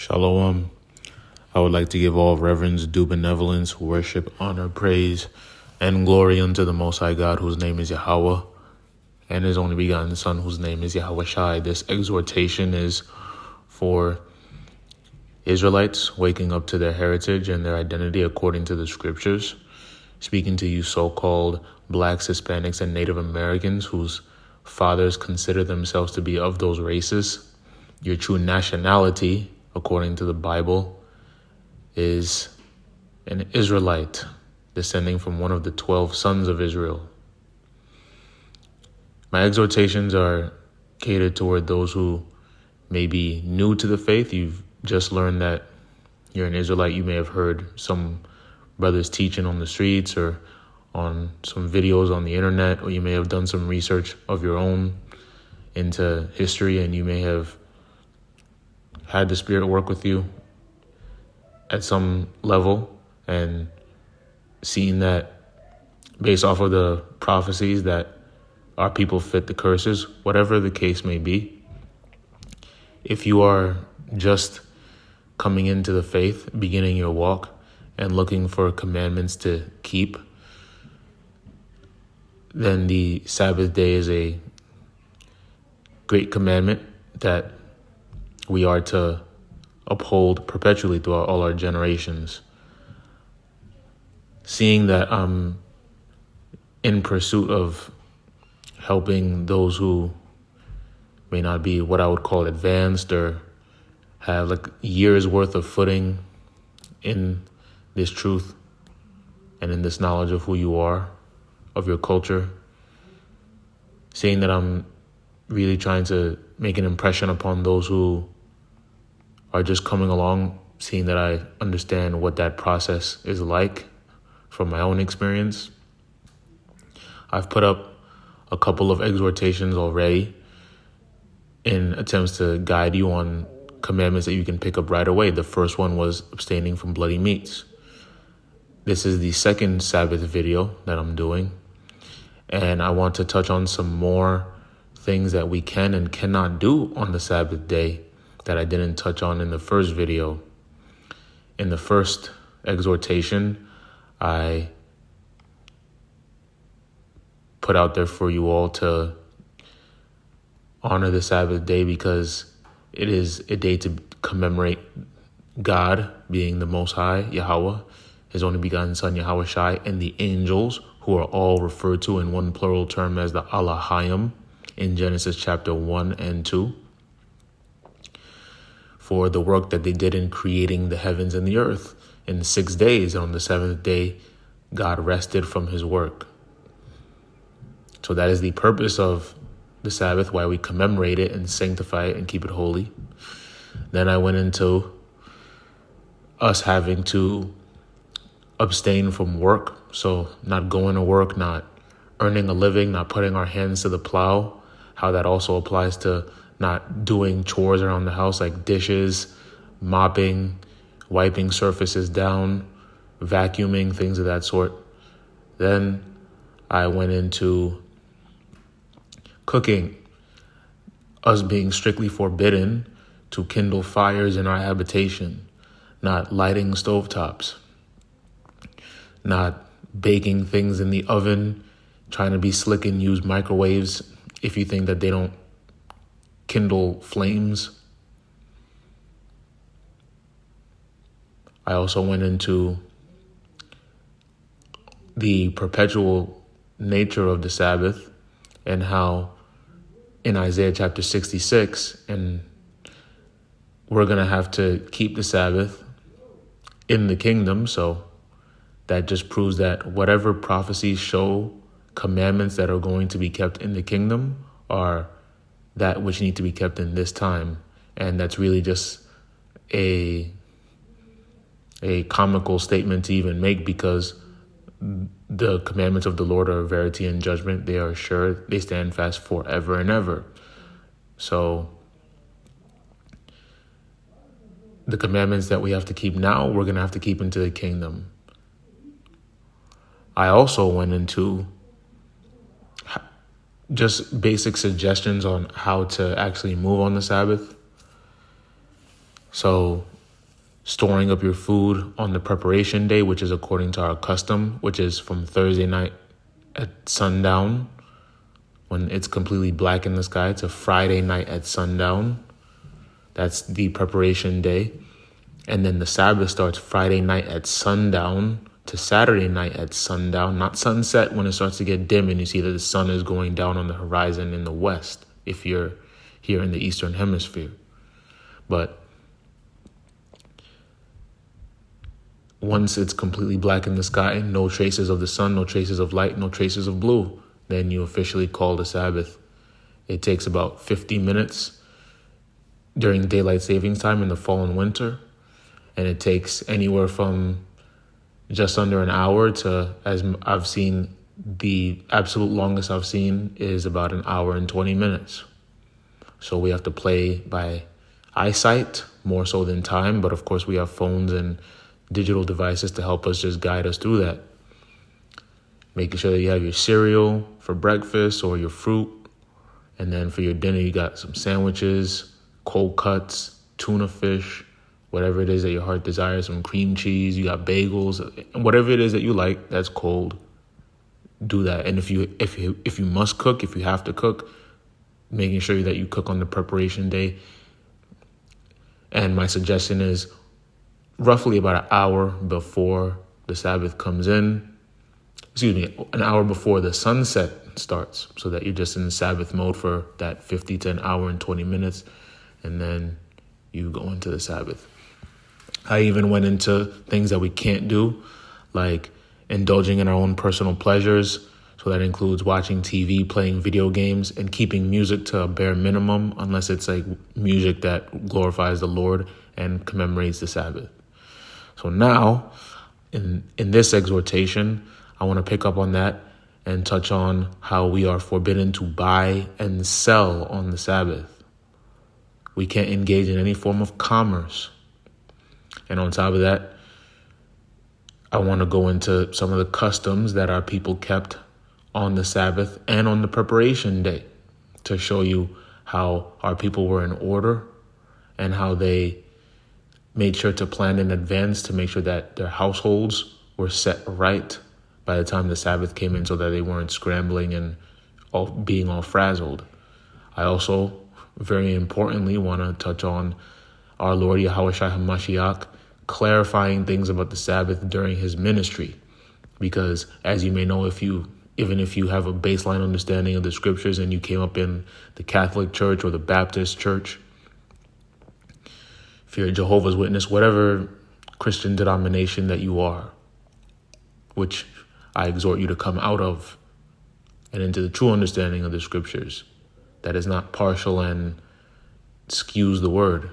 Shalom. I would like to give all reverence, due benevolence, worship, honor, praise, and glory unto the Most High God, whose name is Yahweh, and His only begotten Son, whose name is Yahweh Shai. This exhortation is for Israelites waking up to their heritage and their identity according to the scriptures. Speaking to you so-called blacks, Hispanics, and Native Americans whose fathers consider themselves to be of those races. Your true nationality, according to the Bible, is an Israelite descending from one of the 12 sons of Israel. My exhortations are catered toward those who may be new to the faith. You've just learned that you're an Israelite. You may have heard some brothers teaching on the streets or on some videos on the internet, or you may have done some research of your own into history, and you may have had the Spirit work with you at some level and seen that based off of the prophecies that our people fit the curses, whatever the case may be. If you are just coming into the faith, beginning your walk, and looking for commandments to keep, then the Sabbath day is a great commandment that we are to uphold perpetually throughout all our generations. Seeing that I'm in pursuit of helping those who may not be what I would call advanced or have like years worth of footing in this truth and in this knowledge of who you are, of your culture, seeing that I'm really trying to make an impression upon those who are just coming along, seeing that I understand what that process is like from my own experience. I've put up a couple of exhortations already in attempts to guide you on commandments that you can pick up right away. The first one was abstaining from bloody meats. This is the second Sabbath video that I'm doing, and I want to touch on some more things that we can and cannot do on the Sabbath day that I didn't touch on in the first video. In the first exhortation, I put out there for you all to honor the Sabbath day because it is a day to commemorate God being the Most High, Yahweh, His only begotten Son, Yahweh Shai, and the angels, who are all referred to in one plural term as the Alahayim in Genesis chapter 1 and 2, for the work that they did in creating the heavens and the earth in 6 days. And on the seventh day, God rested from His work. So that is the purpose of the Sabbath, why we commemorate it and sanctify it and keep it holy. Then I went into us having to abstain from work. So not going to work, not earning a living, not putting our hands to the plow, how that also applies to not doing chores around the house like dishes, mopping, wiping surfaces down, vacuuming, things of that sort. Then I went into cooking, us being strictly forbidden to kindle fires in our habitation, not lighting stovetops, not baking things in the oven, trying to be slick and use microwaves if you think that they don't kindle flames. I also went into the perpetual nature of the Sabbath and how in Isaiah chapter 66, and we're going to have to keep the Sabbath in the kingdom. So that just proves that whatever prophecies show commandments that are going to be kept in the kingdom are that which need to be kept in this time. And that's really just a comical statement to even make, because the commandments of the Lord are verity and judgment. They are sure. They stand fast forever and ever. So the commandments that we have to keep now, we're going to have to keep into the kingdom. I also went into just basic suggestions on how to actually move on the Sabbath. So storing up your food on the preparation day, which is according to our custom, which is from Thursday night at sundown, when it's completely black in the sky, to Friday night at sundown. That's the preparation day. And then the Sabbath starts Friday night at sundown to Saturday night at sundown, not sunset, when it starts to get dim and you see that the sun is going down on the horizon in the west, if you're here in the Eastern Hemisphere. But once it's completely black in the sky, no traces of the sun, no traces of light, no traces of blue, then you officially call the Sabbath. It takes about 50 minutes during daylight savings time in the fall and winter. And it takes anywhere from just under an hour to, as I've seen, the absolute longest I've seen is about an hour and 20 minutes. So we have to play by eyesight more so than time. But of course, we have phones and digital devices to help us just guide us through that. Making sure that you have your cereal for breakfast or your fruit. And then for your dinner, you got some sandwiches, cold cuts, tuna fish, whatever it is that your heart desires, some cream cheese, you got bagels, whatever it is that you like that's cold, do that. And if you must cook, if you have to cook, making sure that you cook on the preparation day. And my suggestion is roughly about an hour before the Sabbath comes in, an hour before the sunset starts, so that you're just in the Sabbath mode for that 50 to an hour and 20 minutes, and then you go into the Sabbath. I even went into things that we can't do, like indulging in our own personal pleasures. So that includes watching TV, playing video games, and keeping music to a bare minimum, unless it's like music that glorifies the Lord and commemorates the Sabbath. So now, in this exhortation, I want to pick up on that and touch on how we are forbidden to buy and sell on the Sabbath. We can't engage in any form of commerce. And on top of that, I want to go into some of the customs that our people kept on the Sabbath and on the preparation day to show you how our people were in order and how they made sure to plan in advance to make sure that their households were set right by the time the Sabbath came in, so that they weren't scrambling and being all frazzled. I also, very importantly, want to touch on our Lord Yahushua HaMashiach clarifying things about the Sabbath during his ministry. Because as you may know, even if you have a baseline understanding of the scriptures and you came up in the Catholic Church or the Baptist Church, if you're a Jehovah's Witness, whatever Christian denomination that you are, which I exhort you to come out of and into the true understanding of the scriptures that is not partial and skews the word.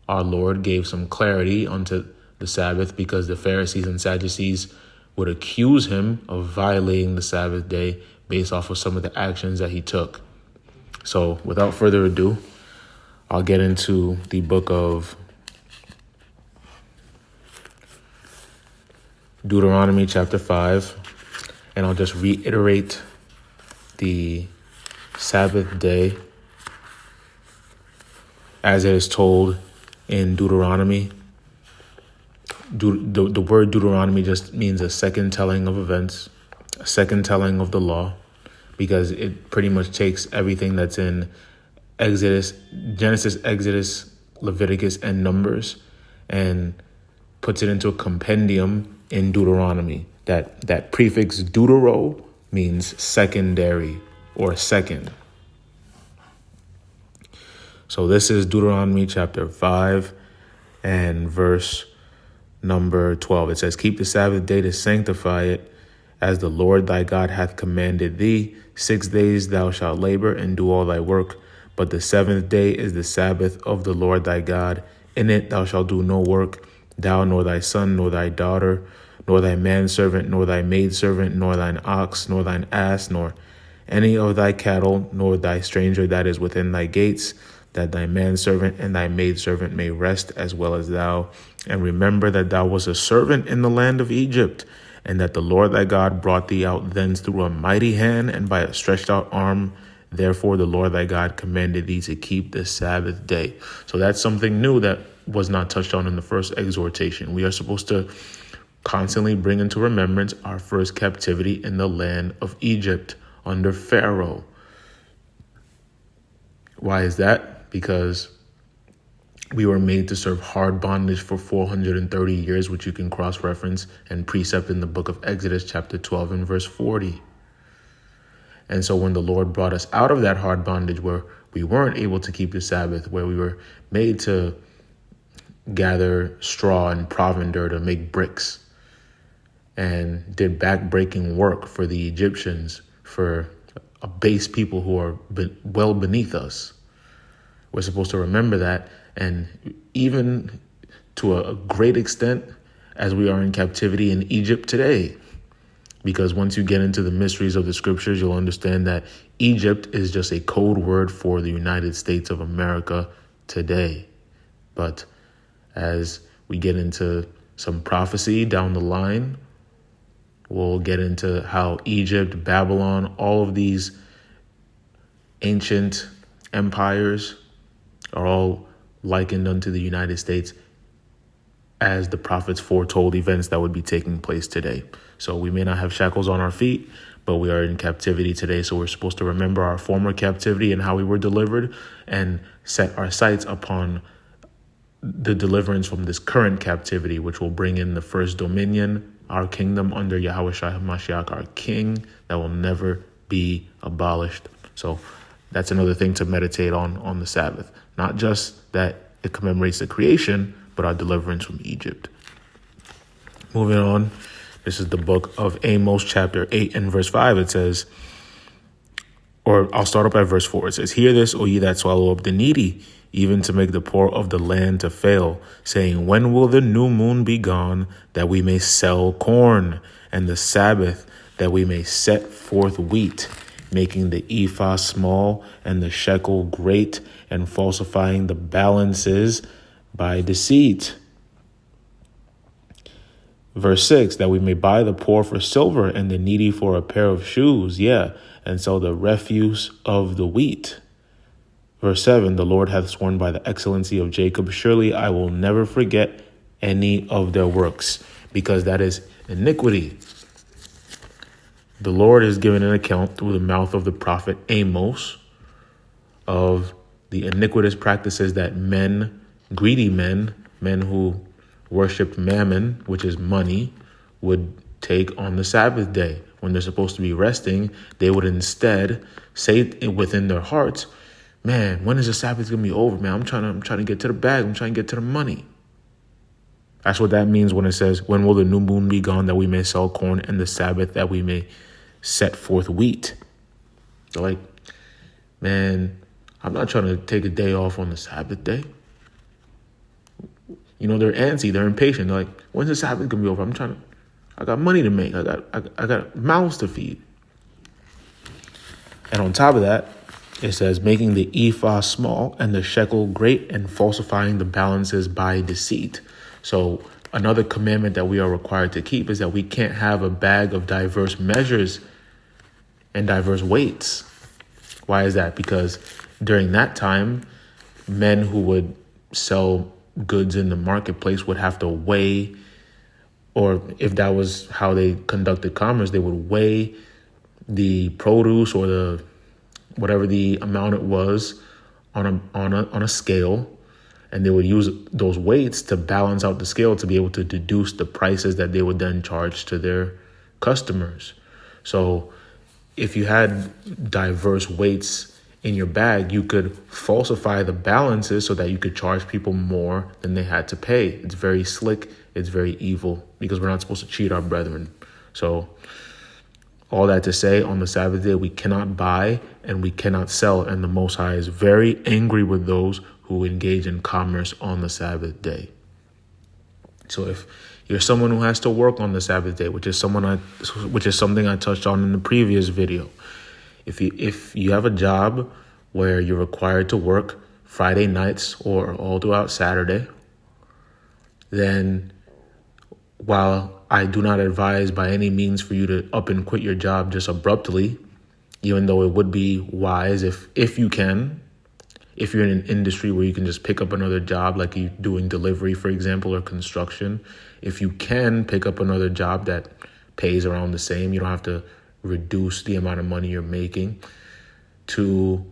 Our Lord gave some clarity onto the Sabbath because the Pharisees and Sadducees would accuse him of violating the Sabbath day based off of some of the actions that he took. So without further ado, I'll get into the book of Deuteronomy chapter 5, and I'll just reiterate the Sabbath day as it is told in Deuteronomy. The word Deuteronomy just means a second telling of events, a second telling of the law, because it pretty much takes everything that's in Genesis, Exodus, Leviticus, and Numbers, and puts it into a compendium in Deuteronomy. That prefix deutero means secondary or second. So this is Deuteronomy chapter 5 and verse number 12. It says, "Keep the Sabbath day to sanctify it, as the Lord thy God hath commanded thee. 6 days thou shalt labor and do all thy work, but the seventh day is the Sabbath of the Lord thy God. In it thou shalt do no work, thou nor thy son, nor thy daughter, nor thy manservant, nor thy maidservant, nor thine ox, nor thine ass, nor any of thy cattle, nor thy stranger that is within thy gates, that thy manservant and thy maidservant may rest as well as thou. And remember that thou wast a servant in the land of Egypt, and that the Lord thy God brought thee out thence through a mighty hand and by a stretched out arm. Therefore the Lord thy God commanded thee to keep the Sabbath day." So that's something new that was not touched on in the first exhortation. We are supposed to constantly bring into remembrance our first captivity in the land of Egypt under Pharaoh. Why is that? Because we were made to serve hard bondage for 430 years, which you can cross-reference and precept in the book of Exodus, chapter 12 and verse 40. And so when the Lord brought us out of that hard bondage where we weren't able to keep the Sabbath, where we were made to gather straw and provender to make bricks, and did back-breaking work for the Egyptians, for a base people who are well beneath us. We're supposed to remember that, and even to a great extent as we are in captivity in Egypt today. Because once you get into the mysteries of the scriptures, you'll understand that Egypt is just a code word for the United States of America today. But as we get into some prophecy down the line, we'll get into how Egypt, Babylon, all of these ancient empires are all likened unto the United States as the prophets foretold events that would be taking place today. So we may not have shackles on our feet, but we are in captivity today. So we're supposed to remember our former captivity and how we were delivered and set our sights upon the deliverance from this current captivity, which will bring in the first dominion, our kingdom under Yahushua HaMashiach, our king, that will never be abolished. So that's another thing to meditate on the Sabbath. Not just that it commemorates the creation, but our deliverance from Egypt. Moving on, this is the book of Amos, chapter 8 and verse 5. It says, or I'll start up at verse 4. It says, "Hear this, O ye that swallow up the needy, even to make the poor of the land to fail, saying, when will the new moon be gone, that we may sell corn, and the Sabbath, that we may set forth wheat, making the ephah small and the shekel great, and falsifying the balances by deceit." Verse 6, "that we may buy the poor for silver and the needy for a pair of shoes, and sell the refuse of the wheat." Verse 7, "the Lord hath sworn by the excellency of Jacob, surely I will never forget any of their works," because that is iniquity. The Lord is giving an account through the mouth of the prophet Amos of the iniquitous practices that men, greedy men who worshipped mammon, which is money, would take on the Sabbath day. When they're supposed to be resting, they would instead say within their hearts, "Man, when is the Sabbath gonna be over, man? I'm trying to get to the bag. I'm trying to get to the money." That's what that means when it says, "When will the new moon be gone, that we may sell corn, and the Sabbath, that we may set forth wheat?" They're like, "Man, I'm not trying to take a day off on the Sabbath day." They're antsy, they're impatient. They're like, "When's the Sabbath gonna be over? I got money to make. I got mouths to feed." And on top of that, it says, "making the ephah small and the shekel great, and falsifying the balances by deceit." So another commandment that we are required to keep is that we can't have a bag of diverse measures and diverse weights. Why is that? Because during that time, men who would sell goods in the marketplace would have to weigh, or if that was how they conducted commerce, they would weigh the produce or the whatever the amount it was on a scale, and they would use those weights to balance out the scale to be able to deduce the prices that they would then charge to their customers. So if you had diverse weights in your bag, you could falsify the balances so that you could charge people more than they had to pay. It's very slick. It's very evil, because we're not supposed to cheat our brethren. So all that to say, on the Sabbath day, we cannot buy and we cannot sell. And the Most High is very angry with those who engage in commerce on the Sabbath day. So if you're someone who has to work on the Sabbath day, which is something I touched on in the previous video, if you have a job where you're required to work Friday nights or all throughout Saturday, then while I do not advise by any means for you to up and quit your job just abruptly, even though it would be wise if you can, If you're in an industry where you can just pick up another job, like you doing delivery, for example, or construction, if you can pick up another job that pays around the same, you don't have to reduce the amount of money you're making to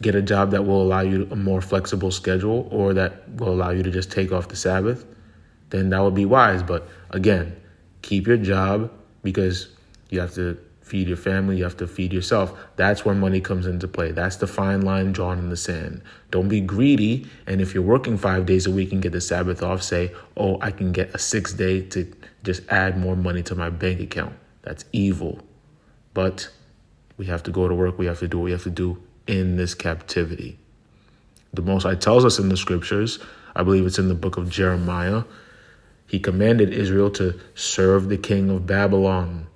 get a job that will allow you a more flexible schedule or that will allow you to just take off the Sabbath, then that would be wise. But again, keep your job because you have to feed your family, you have to feed yourself. That's where money comes into play. That's the fine line drawn in the sand. Don't be greedy. And if you're working 5 days a week and get the Sabbath off, say, oh, I can get a 6th day to just add more money to my bank account. That's evil. But we have to go to work. We have to do what we have to do in this captivity. The Most High tells us in the scriptures, I believe it's in the book of Jeremiah, he commanded Israel to serve the king of Babylon,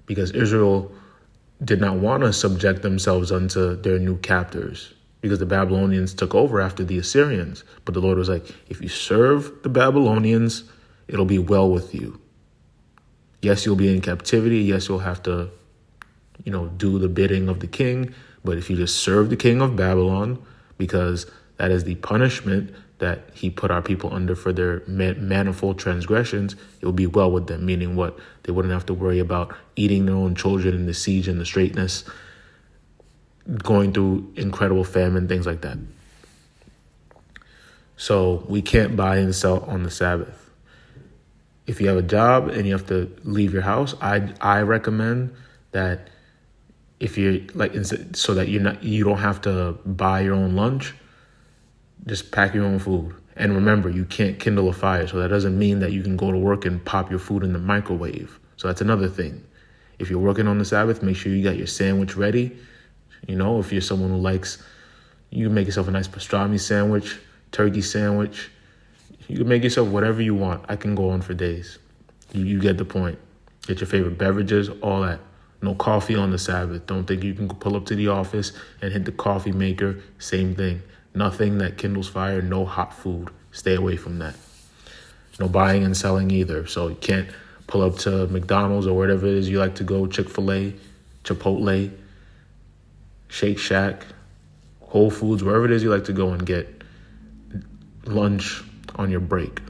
because Israel did not want to subject themselves unto their new captors, because the Babylonians took over after the Assyrians. But the Lord was like, if you serve the Babylonians, it'll be well with you. Yes, you'll be in captivity. Yes, you'll have to, do the bidding of the king. But if you just serve the king of Babylon, because that is the punishment that he put our people under for their manifold transgressions, it will be well with them. Meaning what? They wouldn't have to worry about eating their own children in the siege and the straitness, going through incredible famine, things like that. So we can't buy and sell on the Sabbath. If you have a job and you have to leave your house, I recommend that if you're so that you don't have to buy your own lunch, just pack your own food. And remember, you can't kindle a fire. So that doesn't mean that you can go to work and pop your food in the microwave. So that's another thing. If you're working on the Sabbath, make sure you got your sandwich ready. If you're someone who likes, you can make yourself a nice pastrami sandwich, turkey sandwich. You can make yourself whatever you want. I can go on for days. You get the point. Get your favorite beverages, all that. No coffee on the Sabbath. Don't think you can pull up to the office and hit the coffee maker. Same thing. Nothing that kindles fire. No hot food. Stay away from that. No buying and selling either. So you can't pull up to McDonald's or wherever it is you like to go. Chick-fil-A, Chipotle, Shake Shack, Whole Foods, wherever it is you like to go and get lunch on your break.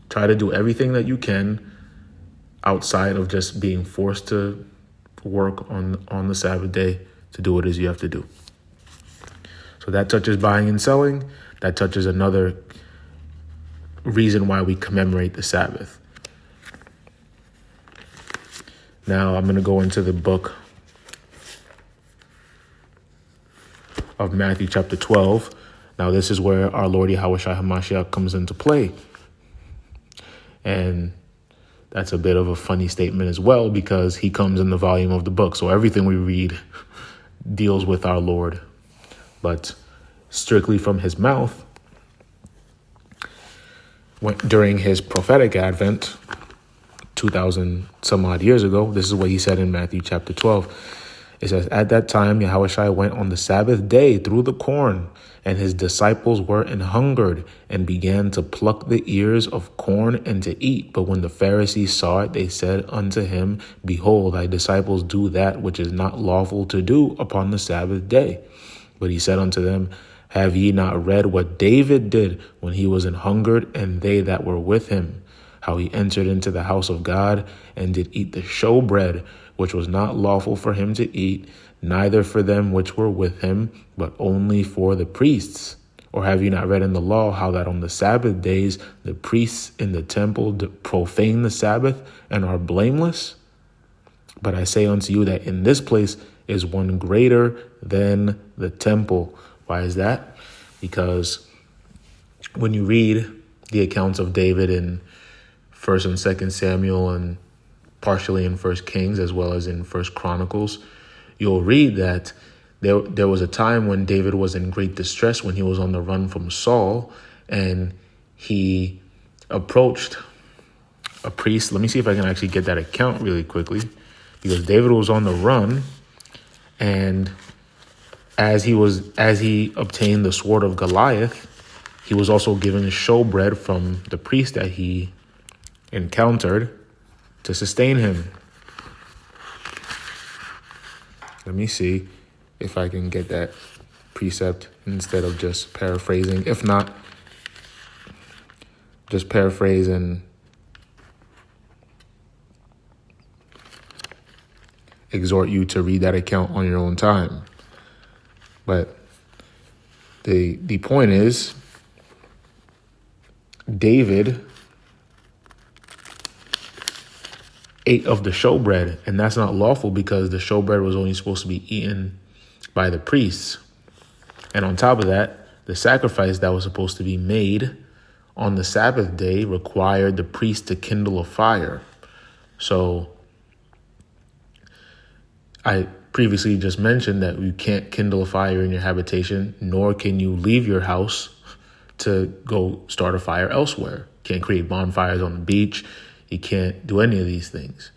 Try to do everything that you can outside of just being forced to work on the Sabbath day to do what it is you have to do. So that touches buying and selling. That touches another reason why we commemorate the Sabbath. Now I'm going to go into the book of Matthew chapter 12. Now this is where our Lord Yahushua HaMashiach comes into play. And that's a bit of a funny statement as well, because he comes in the volume of the book. So everything we read deals with our Lord. But strictly from his mouth, during his prophetic advent, 2,000 some odd years ago, this is what he said in Matthew chapter 12. It says, at that time, Yahushua went on the Sabbath day through the corn, and his disciples were an hungered, and began to pluck the ears of corn and to eat. But when the Pharisees saw it, they said unto him, behold, thy disciples do that which is not lawful to do upon the Sabbath day. But he said unto them, have ye not read what David did when he was an hungered, and they that were with him, how he entered into the house of God, and did eat the showbread, which was not lawful for him to eat, neither for them which were with him, but only for the priests? Or have you not read in the law how that on the Sabbath days the priests in the temple profane the Sabbath and are blameless? But I say unto you that in this place is one greater than the temple. Why is that? Because when you read the accounts of David in 1st and 2nd Samuel, and partially in 1st Kings as well as in 1st Chronicles, you'll read that there was a time when David was in great distress, when he was on the run from Saul, and he approached a priest. Let me see if I can actually get that account really quickly, because David was on the run, and as he obtained the sword of Goliath, he was also given showbread from the priest that he encountered to sustain him. Let me see. if I can get that precept instead of just paraphrasing. If not, just paraphrase and exhort you to read that account on your own time. But the point is, David ate of the showbread, and that's not lawful because the showbread was only supposed to be eaten by the priests. And on top of that, the sacrifice that was supposed to be made on the Sabbath day required the priest to kindle a fire. So I previously just mentioned that you can't kindle a fire in your habitation, nor can you leave your house to go start a fire elsewhere. Can't create bonfires on the beach. You can't do any of these things.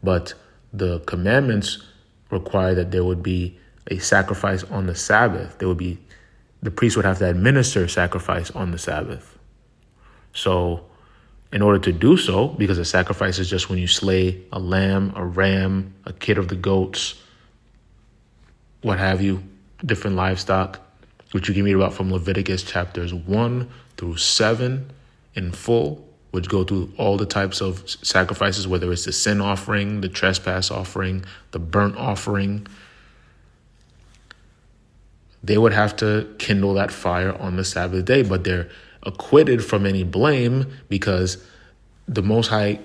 But the commandments require that there would be a sacrifice on the Sabbath. The priest would have to administer sacrifice on the Sabbath. So in order to do so, because a sacrifice is just when you slay a lamb, a ram, a kid of the goats, what have you, different livestock, which you can read about from Leviticus chapters 1 through 7 in full, which go through all the types of sacrifices, whether it's the sin offering, the trespass offering, the burnt offering. They would have to kindle that fire on the Sabbath day, but they're acquitted from any blame because the Most High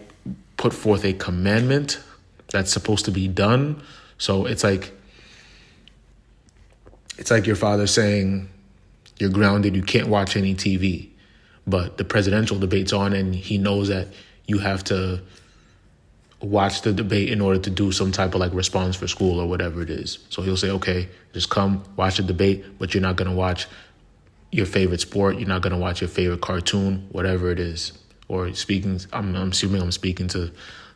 put forth a commandment that's supposed to be done. So it's like your father saying you're grounded, you can't watch any TV, but the presidential debate's on and he knows that you have to watch the debate in order to do some type of like response for school or whatever it is. So he'll say, okay, just come watch the debate, but you're not going to watch your favorite sport. You're not going to watch your favorite cartoon, whatever it is. Or speaking, I'm assuming I'm speaking to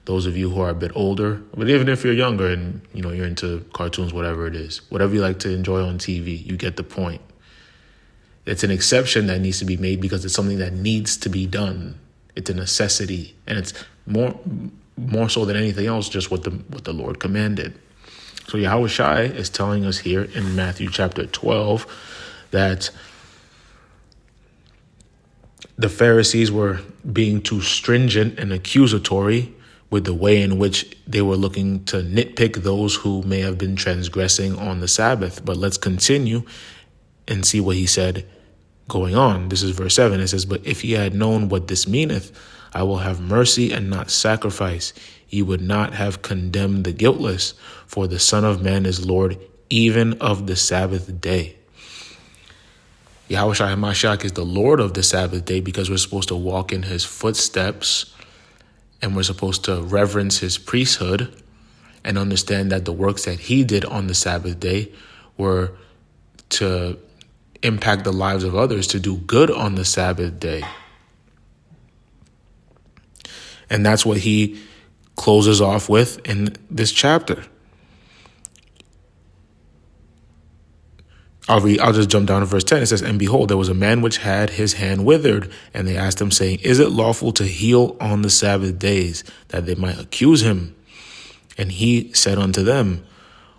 those of you who are a bit older, but even if you're younger and, you're into cartoons, whatever it is, whatever you like to enjoy on TV, you get the point. It's an exception that needs to be made because it's something that needs to be done. It's a necessity, and it's more so than anything else, just what the Lord commanded. So Yahweh Shai is telling us here in Matthew chapter 12 that the Pharisees were being too stringent and accusatory with the way in which they were looking to nitpick those who may have been transgressing on the Sabbath. But let's continue and see what he said going on. This is verse 7. It says, "But if ye had known what this meaneth, I will have mercy and not sacrifice, ye would not have condemned the guiltless, for the Son of Man is Lord even of the Sabbath day." Yahweh Shai HaMashiach is the Lord of the Sabbath day because we're supposed to walk in his footsteps and we're supposed to reverence his priesthood and understand that the works that he did on the Sabbath day were to impact the lives of others, to do good on the Sabbath day. And that's what he closes off with in this chapter. I'll just jump down to verse 10. It says, "And behold, there was a man which had his hand withered, and they asked him, saying, Is it lawful to heal on the Sabbath days, that they might accuse him? And he said unto them,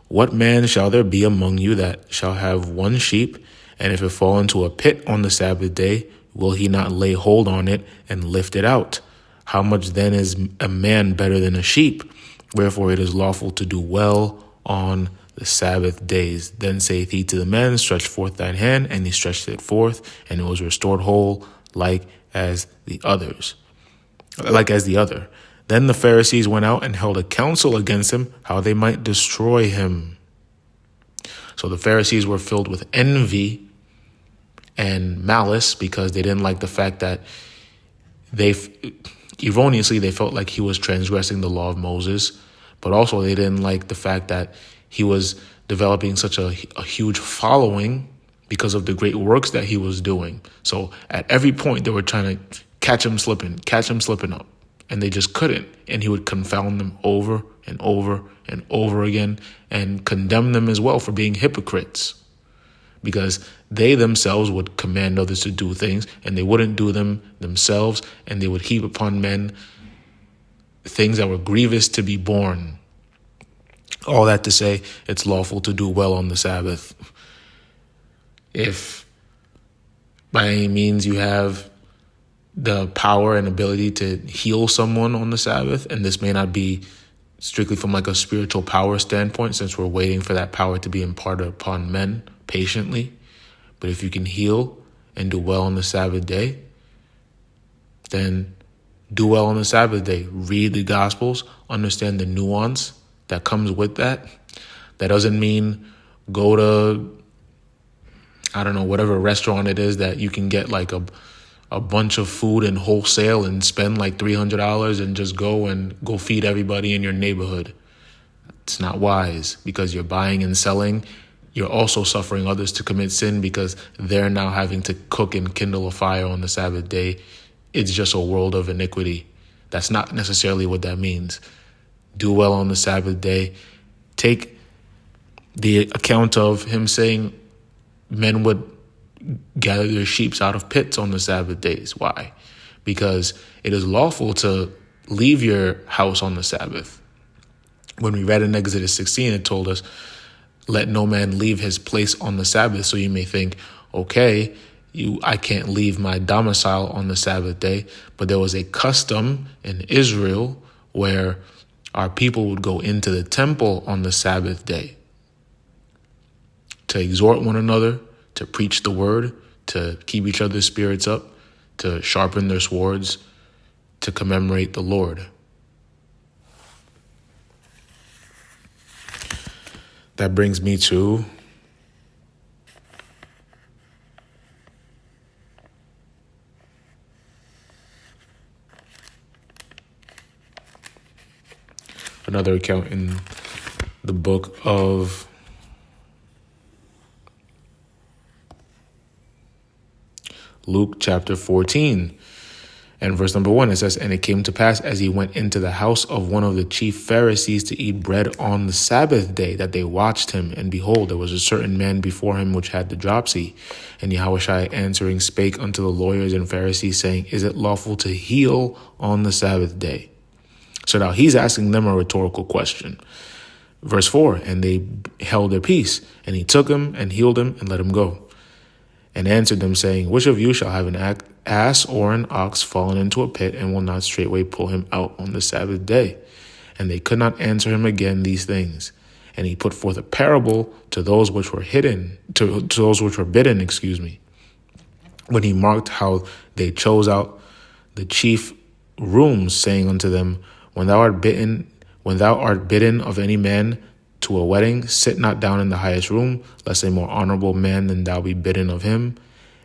What man shall there be among you that shall have one sheep, and if it fall into a pit on the Sabbath day, will he not lay hold on it and lift it out? How much then is a man better than a sheep? Wherefore it is lawful to do well on the Sabbath days. Then saith he to the man, Stretch forth thine hand. And he stretched it forth, and it was restored whole, like as the other. Then the Pharisees went out and held a council against him, how they might destroy him." So the Pharisees were filled with envy and malice because they didn't like the fact that erroneously they felt like he was transgressing the law of Moses, but also they didn't like the fact that he was developing such a huge following because of the great works that he was doing. So at every point they were trying to catch him slipping up, and they just couldn't. And he would confound them over and over and over again and condemn them as well for being hypocrites, because they themselves would command others to do things and they wouldn't do them themselves, and they would heap upon men things that were grievous to be borne. All that to say, it's lawful to do well on the Sabbath. If by any means you have the power and ability to heal someone on the Sabbath, and this may not be strictly from like a spiritual power standpoint, since we're waiting for that power to be imparted upon men patiently. But if you can heal and do well on the Sabbath day, then do well on the Sabbath day. Read the Gospels, understand the nuance that comes with that. That doesn't mean go to, I don't know, whatever restaurant it is that you can get like a bunch of food in wholesale and spend like $300 and just go feed everybody in your neighborhood. It's not wise, because you're buying and selling. You're also suffering others to commit sin because they're now having to cook and kindle a fire on the Sabbath day. It's just a world of iniquity. That's not necessarily what that means. Do well on the Sabbath day. Take the account of him saying men would gather their sheep out of pits on the Sabbath days. Why? Because it is lawful to leave your house on the Sabbath. When we read in Exodus 16, it told us, let no man leave his place on the Sabbath. So you may think, okay, I can't leave my domicile on the Sabbath day. But there was a custom in Israel where our people would go into the temple on the Sabbath day to exhort one another, to preach the word, to keep each other's spirits up, to sharpen their swords, to commemorate the Lord. That brings me to another account in the book of Luke chapter 14 and verse number 1. It says, and it came to pass as he went into the house of one of the chief Pharisees to eat bread on the Sabbath day, that they watched him. And behold, there was a certain man before him which had the dropsy. And Yahushua answering spake unto the lawyers and Pharisees, saying, is it lawful to heal on the Sabbath day? So now he's asking them a rhetorical question. Verse 4, and they held their peace, and he took him and healed him and let him go. And answered them, saying, which of you shall have an ass or an ox fallen into a pit, and will not straightway pull him out on the Sabbath day? And they could not answer him again these things. And he put forth a parable to those which were hidden, to those which were bidden, when he marked how they chose out the chief rooms, saying unto them, when thou art bidden of any man to a wedding, sit not down in the highest room, lest a more honorable man than thou be bidden of him.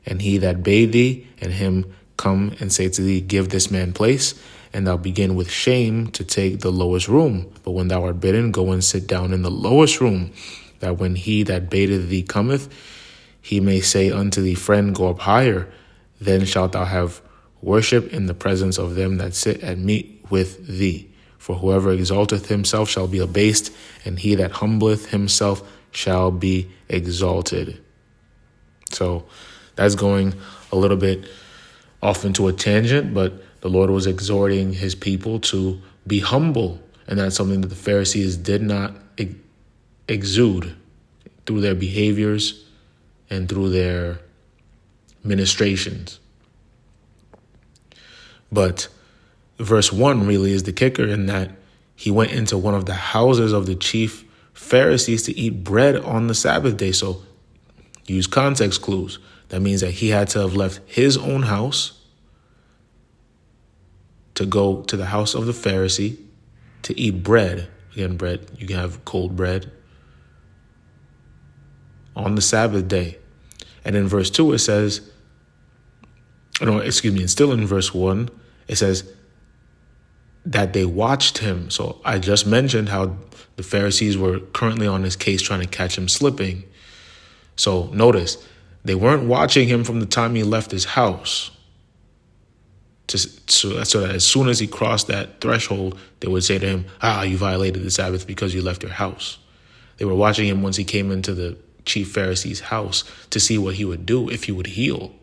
And he that bade thee and him come and say to thee, give this man place, and thou begin with shame to take the lowest room. But when thou art bidden, go and sit down in the lowest room, that when he that bade thee cometh, he may say unto thee, friend, go up higher. Then shalt thou have worship in the presence of them that sit at meat with thee. For whoever exalteth himself shall be abased, and he that humbleth himself shall be exalted. So that's going a little bit off into a tangent, but the Lord was exhorting his people to be humble. And that's something that the Pharisees did not exude through their behaviors and through their ministrations. But verse 1 really is the kicker, in that he went into one of the houses of the chief Pharisees to eat bread on the Sabbath day. So use context clues. That means that he had to have left his own house to go to the house of the Pharisee to eat bread. Again, bread, you can have cold bread on the Sabbath day. And in verse 2 it says, and still in verse 1, it says that they watched him. So I just mentioned how the Pharisees were currently on his case trying to catch him slipping. So notice, they weren't watching him from the time he left his house. So that as soon as he crossed that threshold, they would say to him, you violated the Sabbath because you left your house. They were watching him once he came into the chief Pharisee's house to see what he would do, if he would heal.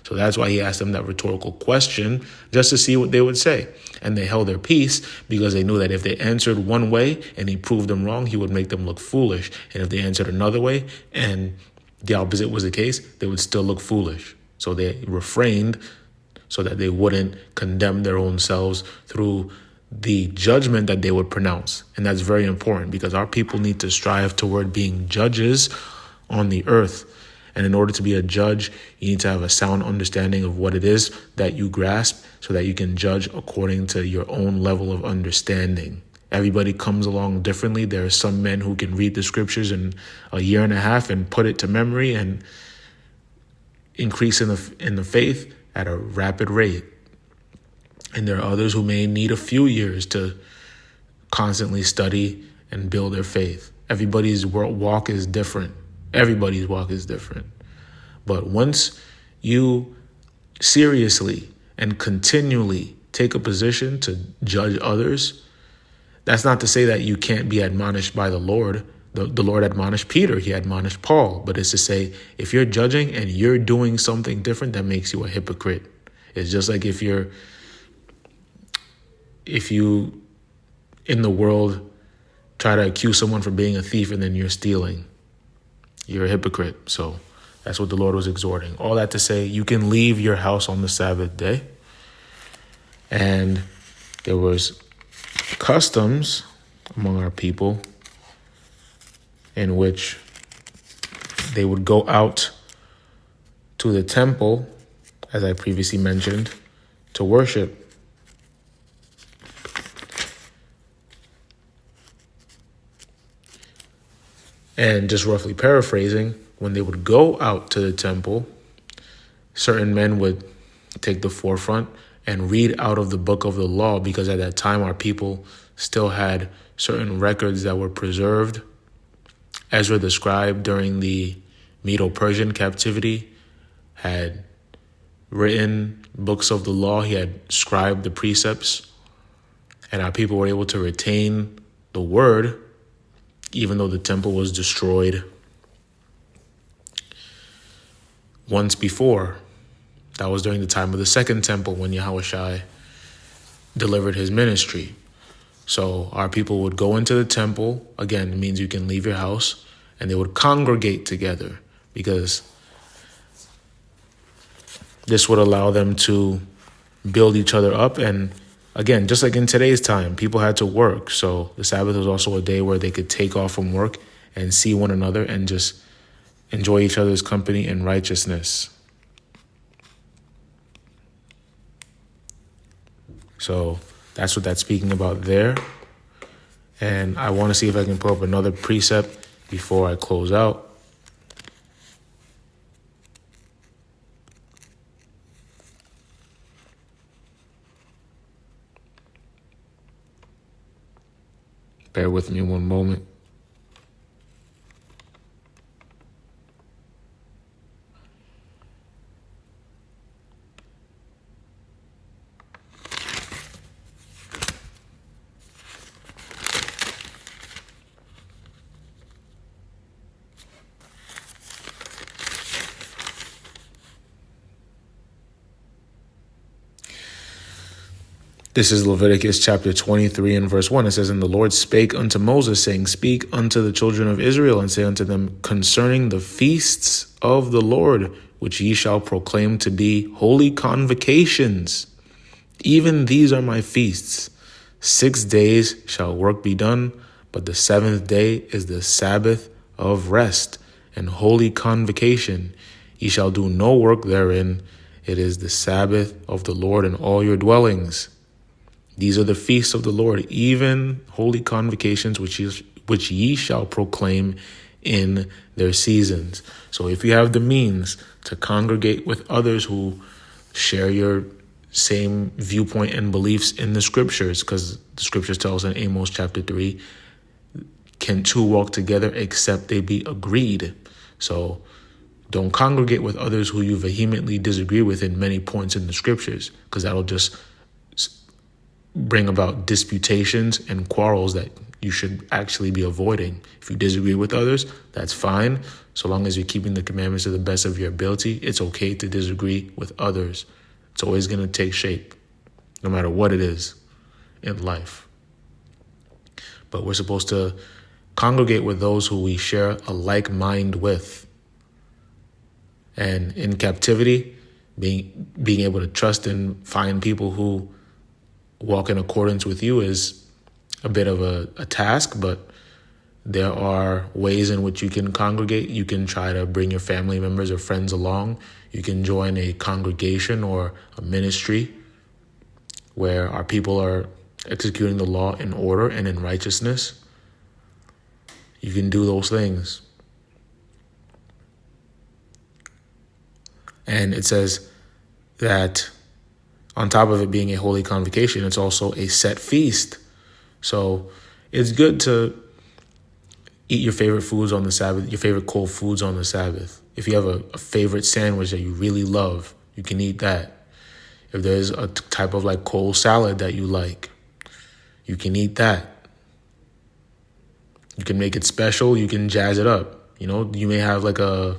So that's why he asked them that rhetorical question, just to see what they would say. And they held their peace because they knew that if they answered one way and he proved them wrong, he would make them look foolish. And if they answered another way and the opposite was the case, they would still look foolish. So they refrained so that they wouldn't condemn their own selves through the judgment that they would pronounce. And that's very important because our people need to strive toward being judges on the earth. And in order to be a judge, you need to have a sound understanding of what it is that you grasp so that you can judge according to your own level of understanding. Everybody comes along differently. There are some men who can read the scriptures in a year and a half and put it to memory and increase in the faith at a rapid rate. And there are others who may need a few years to constantly study and build their faith. Everybody's walk is different. Everybody's walk is different. But once you seriously and continually take a position to judge others, that's not to say that you can't be admonished by the Lord. The Lord admonished Peter, he admonished Paul. But it's to say, if you're judging and you're doing something different, that makes you a hypocrite. It's just like if you in the world try to accuse someone for being a thief and then you're stealing, you're a hypocrite. So that's what the Lord was exhorting. All that to say, you can leave your house on the Sabbath day. And there was customs among our people in which they would go out to the temple, as I previously mentioned, to worship. And just roughly paraphrasing, when they would go out to the temple, certain men would take the forefront and read out of the book of the law, because at that time our people still had certain records that were preserved. Ezra the scribe during the Medo-Persian captivity had written books of the law. He had scribed the precepts, and our people were able to retain the word even though the temple was destroyed once before. That was during the time of the second temple when Yahushua delivered his ministry. So our people would go into the temple. Again, it means you can leave your house, and they would congregate together because this would allow them to build each other up. And again, just like in today's time, people had to work. So the Sabbath was also a day where they could take off from work and see one another and just enjoy each other's company in righteousness. So that's what that's speaking about there. And I want to see if I can pull up another precept before I close out. Bear with me one moment. This is Leviticus chapter 23 and verse 1. It says, "And the Lord spake unto Moses, saying, Speak unto the children of Israel, and say unto them concerning the feasts of the Lord, which ye shall proclaim to be holy convocations. Even these are my feasts. 6 days shall work be done, but the seventh day is the Sabbath of rest and holy convocation. Ye shall do no work therein. It is the Sabbath of the Lord in all your dwellings. These are the feasts of the Lord, even holy convocations, which ye shall proclaim in their seasons." So if you have the means to congregate with others who share your same viewpoint and beliefs in the scriptures, because the scriptures tell us in Amos chapter 3, can two walk together except they be agreed? So don't congregate with others who you vehemently disagree with in many points in the scriptures, because that'll just bring about disputations and quarrels that you should actually be avoiding. If you disagree with others, that's fine. So long as you're keeping the commandments to the best of your ability, it's okay to disagree with others. It's always going to take shape, no matter what it is in life. But we're supposed to congregate with those who we share a like mind with. And in captivity, being able to trust and find people who walk in accordance with you is a bit of a task, but there are ways in which you can congregate. You can try to bring your family members or friends along. You can join a congregation or a ministry where our people are executing the law in order and in righteousness. You can do those things. And it says that on top of it being a holy convocation, it's also a set feast. So it's good to eat your favorite foods on the Sabbath, your favorite cold foods on the Sabbath. If you have a favorite sandwich that you really love, you can eat that. If there's a type of like cold salad that you like, you can eat that. You can make it special. You can jazz it up. You know, you may have like a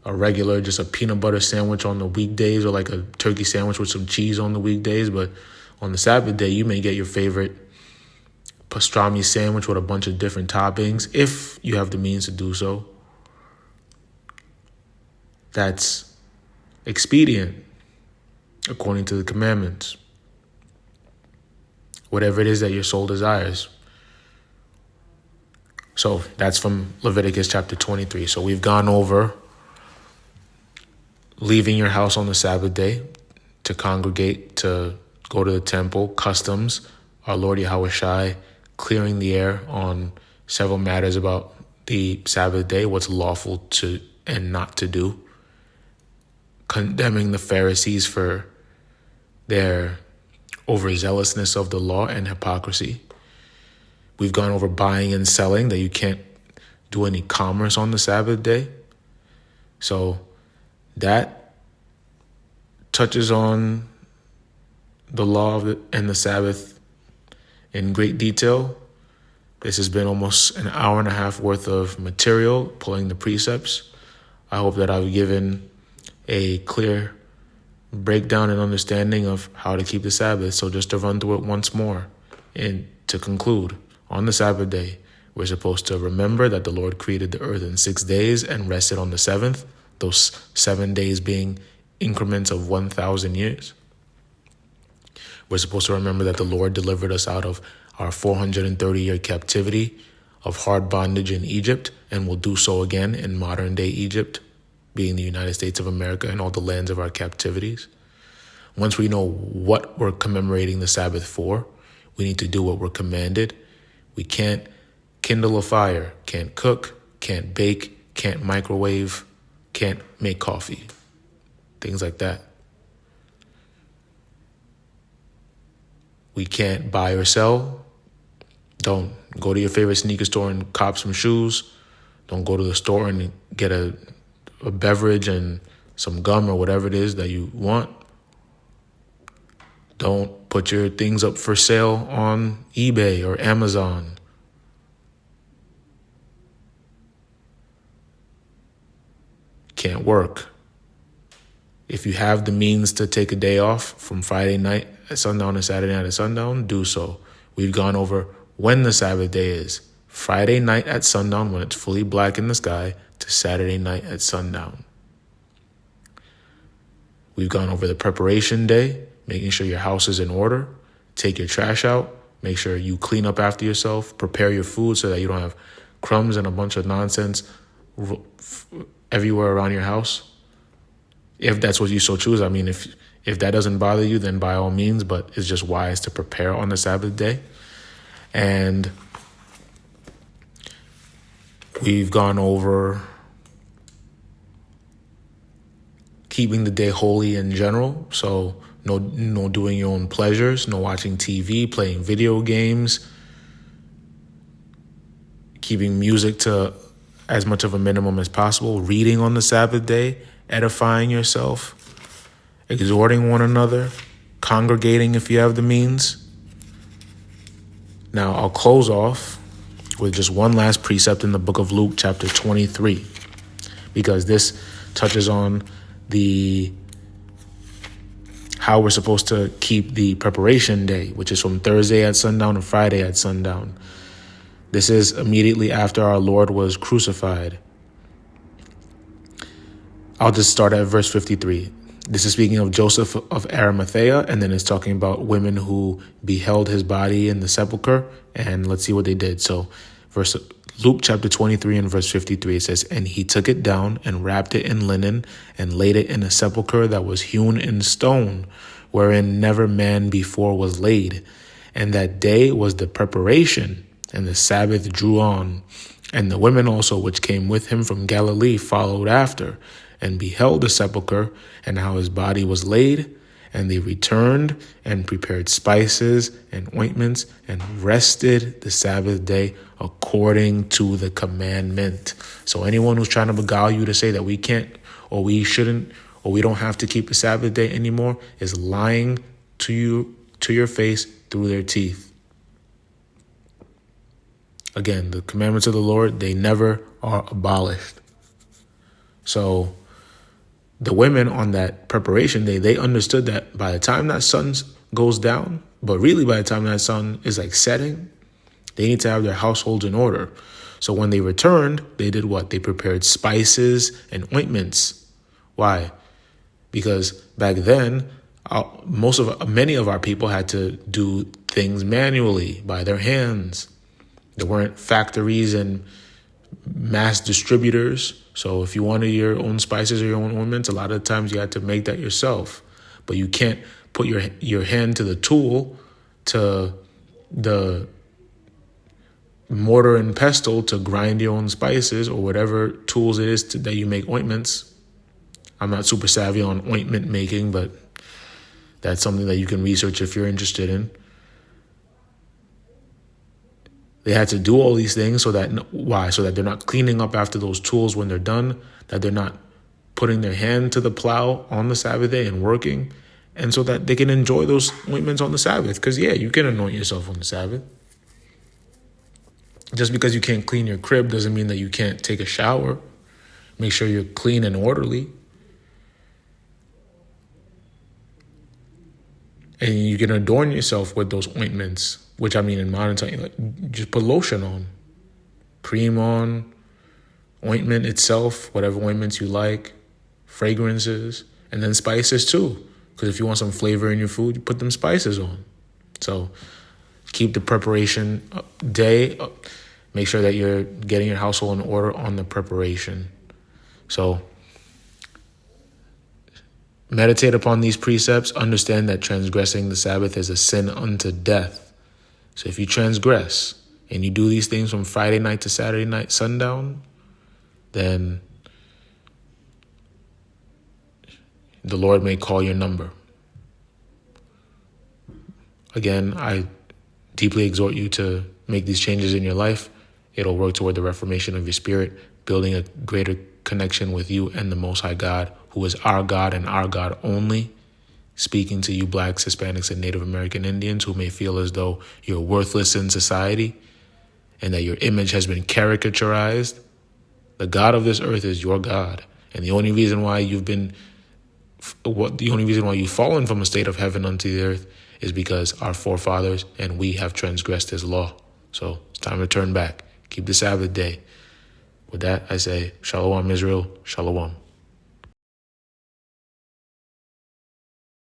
regular, just a peanut butter sandwich on the weekdays, or like a turkey sandwich with some cheese on the weekdays. But on the Sabbath day, you may get your favorite pastrami sandwich with a bunch of different toppings, if you have the means to do so. That's expedient according to the commandments. Whatever it is that your soul desires. So that's from Leviticus chapter 23. So we've gone over leaving your house on the Sabbath day to congregate, to go to the temple, customs, our Lord Yahushua clearing the air on several matters about the Sabbath day, what's lawful to and not to do, condemning the Pharisees for their overzealousness of the law and hypocrisy. We've gone over buying and selling, that you can't do any commerce on the Sabbath day. So that touches on the law and the Sabbath in great detail. This has been almost an hour and a half worth of material, pulling the precepts. I hope that I've given a clear breakdown and understanding of how to keep the Sabbath. So just to run through it once more and to conclude, on the Sabbath day, we're supposed to remember that the Lord created the earth in 6 days and rested on the seventh, those 7 days being increments of 1,000 years. We're supposed to remember that the Lord delivered us out of our 430-year captivity of hard bondage in Egypt, and will do so again in modern-day Egypt, being the United States of America and all the lands of our captivities. Once we know what we're commemorating the Sabbath for, we need to do what we're commanded. We can't kindle a fire, can't cook, can't bake, can't microwave, can't make coffee, things like that. We can't buy or sell. Don't go to your favorite sneaker store and cop some shoes. Don't go to the store and get a beverage and some gum or whatever it is that you want. Don't put your things up for sale on eBay or Amazon. Can't work. If you have the means to take a day off from Friday night at sundown to Saturday night at sundown, do so. We've gone over when the Sabbath day is. Friday night at sundown when it's fully black in the sky to Saturday night at sundown. We've gone over the preparation day, making sure your house is in order. Take your trash out. Make sure you clean up after yourself. Prepare your food so that you don't have crumbs and a bunch of nonsense everywhere around your house. If that's what you so choose. I mean, if that doesn't bother you, then by all means, but it's just wise to prepare on the Sabbath day. And we've gone over keeping the day holy in general. So no doing your own pleasures, no watching TV, playing video games, keeping music to as much of a minimum as possible, reading on the Sabbath day, edifying yourself, exhorting one another, congregating if you have the means. Now, I'll close off with just one last precept in the book of Luke, chapter 23, because this touches on how we're supposed to keep the preparation day, which is from Thursday at sundown to Friday at sundown. This is immediately after our Lord was crucified. I'll just start at verse 53. This is speaking of Joseph of Arimathea, and then it's talking about women who beheld his body in the sepulcher, and let's see what they did. So Luke chapter 23 and verse 53, it says, "And he took it down and wrapped it in linen and laid it in a sepulcher that was hewn in stone, wherein never man before was laid. And that day was the preparation, and the Sabbath drew on. And the women also which came with him from Galilee followed after, and beheld the sepulchre, and how his body was laid. And they returned and prepared spices and ointments, and rested the Sabbath day according to the commandment." So anyone who's trying to beguile you to say that we can't, or we shouldn't, or we don't have to keep a Sabbath day anymore is lying to you, to your face, through their teeth. Again, the commandments of the Lord, they never are abolished. So the women on that preparation day, they understood that by the time that sun goes down, but really by the time that sun is like setting, they need to have their households in order. So when they returned, they did what? They prepared spices and ointments. Why? Because back then, many of our people had to do things manually by their hands. There weren't factories and mass distributors. So if you wanted your own spices or your own ointments, a lot of times you had to make that yourself. But you can't put your hand to the tool, to the mortar and pestle to grind your own spices or whatever tools it is that you make ointments. I'm not super savvy on ointment making, but that's something that you can research if you're interested in. They had to do all these things so that they're not cleaning up after those tools when they're done, that they're not putting their hand to the plow on the Sabbath day and working, and so that they can enjoy those ointments on the Sabbath. Because, you can anoint yourself on the Sabbath. Just because you can't clean your crib doesn't mean that you can't take a shower. Make sure you're clean and orderly. And you can adorn yourself with those ointments, which in modern time, just put lotion on, cream on, ointment itself, whatever ointments you like, fragrances, and then spices too. Because if you want some flavor in your food, you put them spices on. So keep the preparation day. Make sure that you're getting your household in order on the preparation. So meditate upon these precepts. Understand that transgressing the Sabbath is a sin unto death. So if you transgress and you do these things from Friday night to Saturday night sundown, then the Lord may call your number. Again, I deeply exhort you to make these changes in your life. It'll work toward the reformation of your spirit, building a greater connection with you and the Most High God, who is our God and our God only. Speaking to you Blacks, Hispanics, and Native American Indians who may feel as though you're worthless in society and that your image has been caricaturized. The God of this earth is your God. And the only reason why you've fallen from a state of heaven unto the earth is because our forefathers and we have transgressed his law. So it's time to turn back. Keep the Sabbath day. With that, I say, Shalom, Israel. Shalom.